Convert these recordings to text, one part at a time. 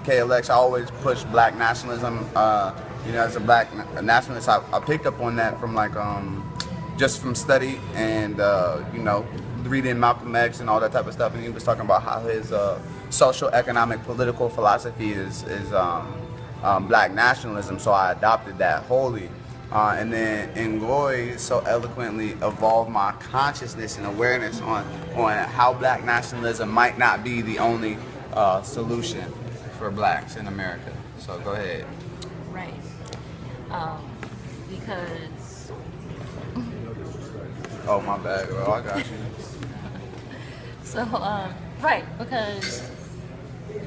KLX, I always push black nationalism. You know, as a black nationalist, I picked up on that from like just from study and you know, reading Malcolm X and all that type of stuff. And he was talking about how his social, economic, political philosophy is black nationalism. So I adopted that wholly. And then Ngoy so eloquently evolved my consciousness and awareness on how black nationalism might not be the only solution for blacks in America. So go ahead. Right. Because... Oh, my bad, bro. I got you. So, right, because,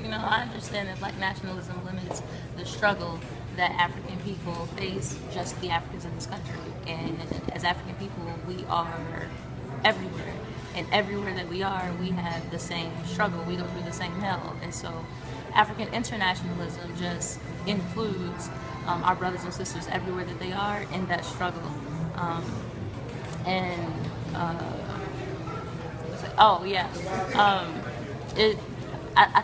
you know, I understand that black nationalism limits the struggle that African people face, just the Africans in this country. And as African people, we are everywhere. And everywhere that we are, we have the same struggle. We go through the same hell. And so African internationalism just includes our brothers and sisters everywhere that they are in that struggle. I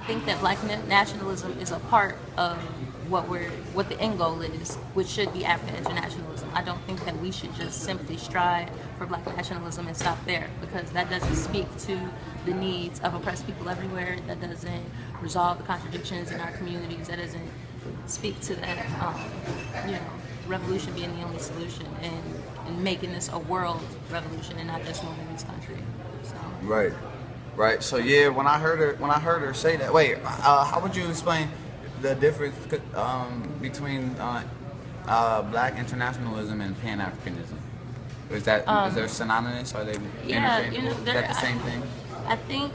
think that black nationalism is a part of what the end goal is, which should be African internationalism. I don't think that we should just simply strive for black nationalism and stop there, because that doesn't speak to the needs of oppressed people everywhere. That doesn't resolve the contradictions in our communities. That doesn't speak to that, you know, revolution being the only solution, and making this a world revolution and not just one in this country. So. Right. So yeah, when I heard her say that, wait, how would you explain the difference between black internationalism and Pan-Africanism? Is there synonymous? Are they interchangeable? Is that the same thing? I think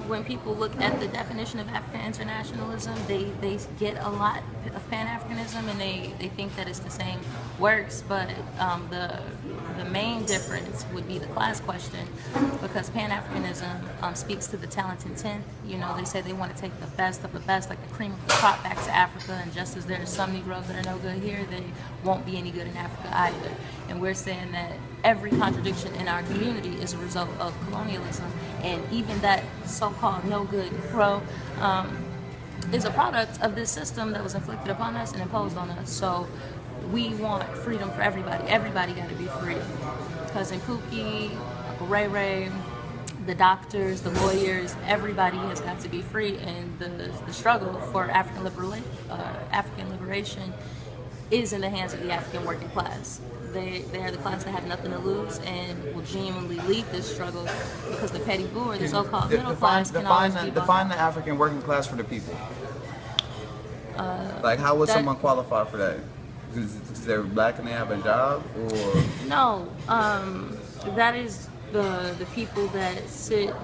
when people look at the definition of African internationalism, they get a lot of Pan-Africanism, and they think that it's the same works, but the main difference would be the class question, because Pan-Africanism speaks to the talented tenth. You know, they say they want to take the best of the best, like the cream of the crop, back to Africa, and just as there are some Negroes that are no good here, they won't be any good in Africa either. And we're saying that every contradiction in our community is a result of colonialism, and even that so-called no-good Negro is a product of this system that was inflicted upon us and imposed on us. So we want freedom for everybody. Everybody got to be free. Cousin Pookie, Uncle Ray Ray, the doctors, the lawyers, everybody has got to be free. And the struggle for African liberation is in the hands of the African working class. They are the class that have nothing to lose and will genuinely lead this struggle, because the petty boor, the so-called middle class, can always be define the African working class for the people. Like, how would someone qualify for that? Is they're black and they have a job, or no? That is the people that sit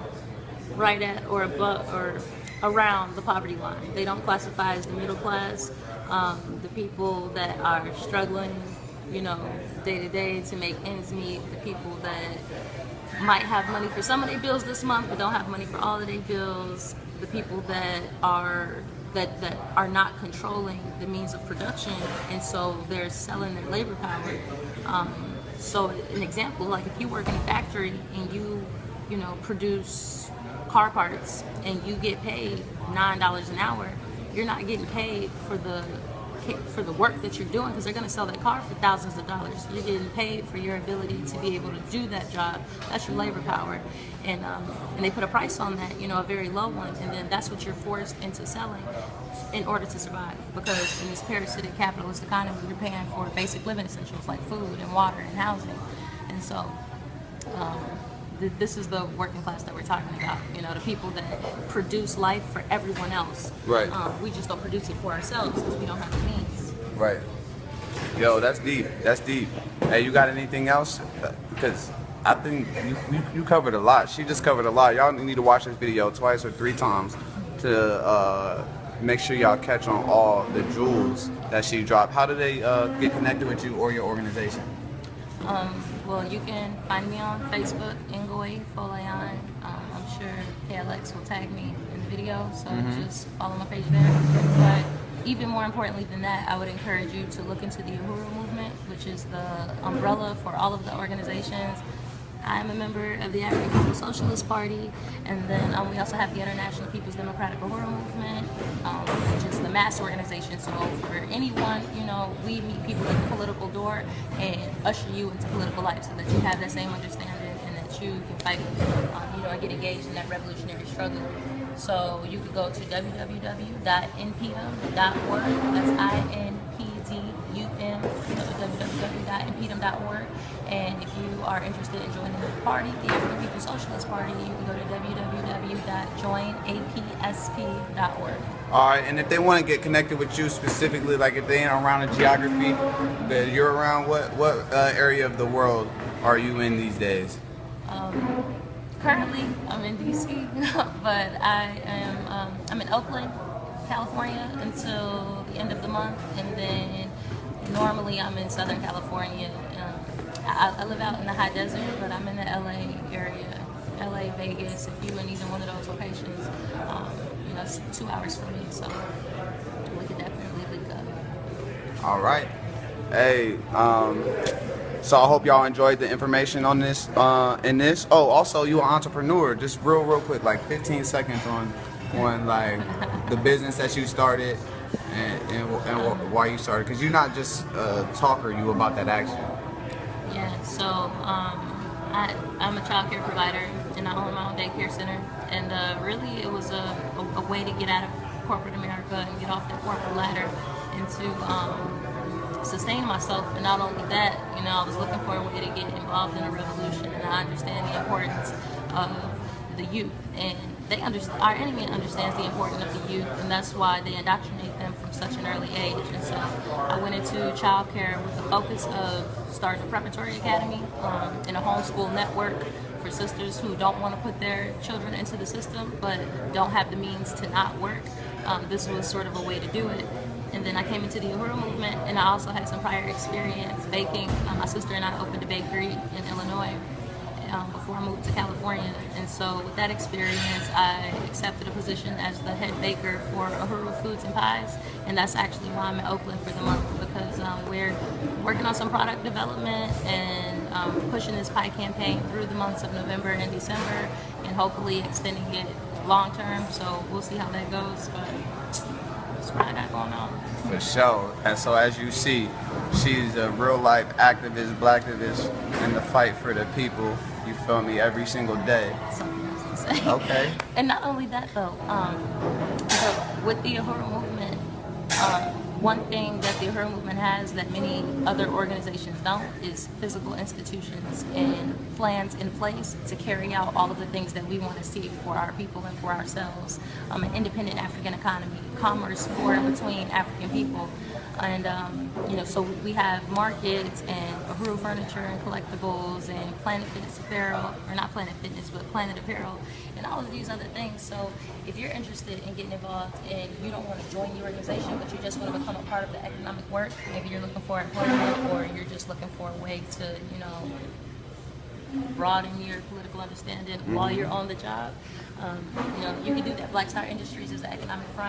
right at or above or around the poverty line. They don't classify as the middle class. The people that are struggling, you know, day to day to make ends meet, the people that might have money for some of their bills this month but don't have money for all of their bills, the people that are not controlling the means of production, and so they're selling their labor power. So an example, like if you work in a factory and you know, produce car parts and you get paid $9 an hour, you're not getting paid for the work that you're doing, because they're going to sell that car for thousands of dollars. You're getting paid for your ability to be able to do that job. That's your labor power, and they put a price on that, you know, a very low one, and then that's what you're forced into selling in order to survive. Because in this parasitic capitalist economy, you're paying for basic living essentials like food and water and housing, and so. This is the working class that we're talking about. You know, the people that produce life for everyone else. Right. We just don't produce it for ourselves because we don't have the means. Right. Yo, that's deep. That's deep. Hey, you got anything else? Because I think you covered a lot. She just covered a lot. Y'all need to watch this video twice or 3 times to make sure y'all catch on all the jewels that she dropped. How do they get connected with you or your organization? Well, you can find me on Facebook, Ngoy Folayan. I'm sure KLX will tag me in the video, so just follow my page there. But even more importantly than that, I would encourage you to look into the Uhuru movement, which is the umbrella for all of the organizations. I'm a member of the African People's Socialist Party, and then we also have the International People's Democratic Uhuru movement, which is the mass organization. So for anyone, you know, we meet people at the political door and usher you into political life so that you have that same understanding and that you can fight, you know, and get engaged in that revolutionary struggle. So you could go to www.npdum.org. That's INPDUM, www.npdum.org. And if you are interested in joining the party, the African People's Socialist Party, you can go to www.joinapsp.org. All right, and if they want to get connected with you specifically, like if they ain't around the geography that you're around, what area of the world are you in these days? Currently, I'm in DC, but I'm in Oakland, California until the end of the month, and then normally I'm in Southern California. I live out in the high desert, but I'm in the LA area, LA, Vegas. If you in either one of those locations, you know, it's 2 hours from me, so we could definitely link up. All right. Hey, so I hope y'all enjoyed the information on this. In this. Oh, also, you an entrepreneur. Just real quick, like 15 seconds on like the business that you started and why you started. Because you're not just a talker. You about that action. Yeah. So I'm a child care provider, and I own my own daycare center. And really, it was a way to get out of corporate America and get off that corporate ladder and to sustain myself. And not only that, you know, I was looking for a way to get involved in a revolution, and I understand the importance of the youth, and our enemy understands the importance of the youth, and that's why they indoctrinate them from such an early age. And so I went into childcare with the focus of starting a preparatory academy and a homeschool network for sisters who don't want to put their children into the system but don't have the means to not work. This was sort of a way to do it. And then I came into the Uhuru movement, and I also had some prior experience baking. My sister and I opened a bakery in Illinois before I moved to California. And so with that experience, I accepted a position as the head baker for Uhuru Foods and Pies. And that's actually why I'm in Oakland for the month, because we're working on some product development and pushing this pie campaign through the months of November and December, and hopefully extending it long term. So we'll see how that goes. But that's what I got going on. For sure. And so as you see, she's a real life activist, blacktivist in the fight for the people. You feel me? Every single day. Something else to say. Okay. And not only that though, so with the Uhuru movement, one thing that the Uhuru movement has that many other organizations don't is physical institutions and plans in place to carry out all of the things that we want to see for our people and for ourselves. An independent African economy, commerce for and between African people. And you know, so we have markets and Uhuru furniture and collectibles and Planet Fitness apparel, or not Planet Fitness, but Planet Apparel, and all of these other things. So if you're interested in getting involved and you don't want to join the organization, but you just want to become a part of the economic work, maybe you're looking for employment, or you're just looking for a way to, you know, broaden your political understanding while you're on the job, you know, you can do that. Black Star Industries is the economic front.